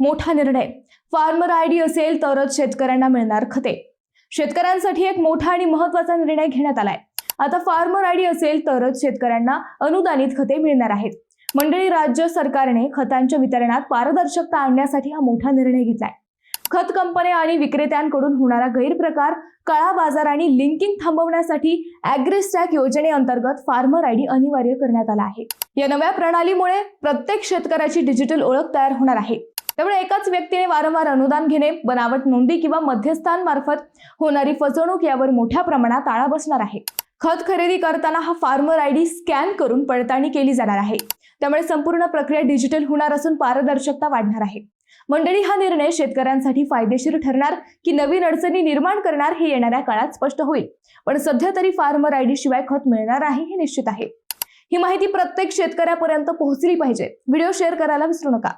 मोठा निर्णय. Farmer ID असेल तरच शेतकऱ्यांना मिळणार खते. शेतकऱ्यांसाठी एक मोठा आणि महत्त्वाचा निर्णय घेण्यात आलाय. आता फार्मर आयडी असेल तरच शेतकऱ्यांना अनुदानित खते मिळणार आहेत. मंडळी, राज्य सरकारने खतांच्या वितरणात पारदर्शकता आणण्यासाठी हा मोठा निर्णय घेतलाय. खत कंपन्या आणि विक्रेत्यांकडून होणारा गैरप्रकार, काळा बाजार आणि लिंकिंग थांबवण्यासाठी ॲग्रीस्टॅक योजनेअंतर्गत फार्मर आयडी अनिवार्य करण्यात आला आहे. या नव्या प्रणालीमुळे प्रत्येक शेतकऱ्याची डिजिटल ओळख तयार होणार आहे. त्यामुळे एकाच व्यक्तीने वारंवार अनुदान घेणे, बनावट नोंदी किंवा मध्यस्थांमार्फत होणारी फसवणूक यावर मोठ्या प्रमाणात आळा बसणार आहे. खत खरेदी करताना हा फार्मर आयडी स्कॅन करून पडताळणी केली जाणार आहे. त्यामुळे संपूर्ण प्रक्रिया डिजिटल होणार असून पारदर्शकता वाढणार आहे. मंडळी, हा निर्णय शेतकऱ्यांसाठी फायदेशीर ठरणार की नवीन अडचणी निर्माण करणार हे येणाऱ्या काळात स्पष्ट होईल. पण सध्या तरी फार्मर आयडी शिवाय खत मिळणार आहे हे निश्चित आहे. ही माहिती प्रत्येक शेतकऱ्यापर्यंत पोहोचली पाहिजे. व्हिडिओ शेअर करायला विसरू नका.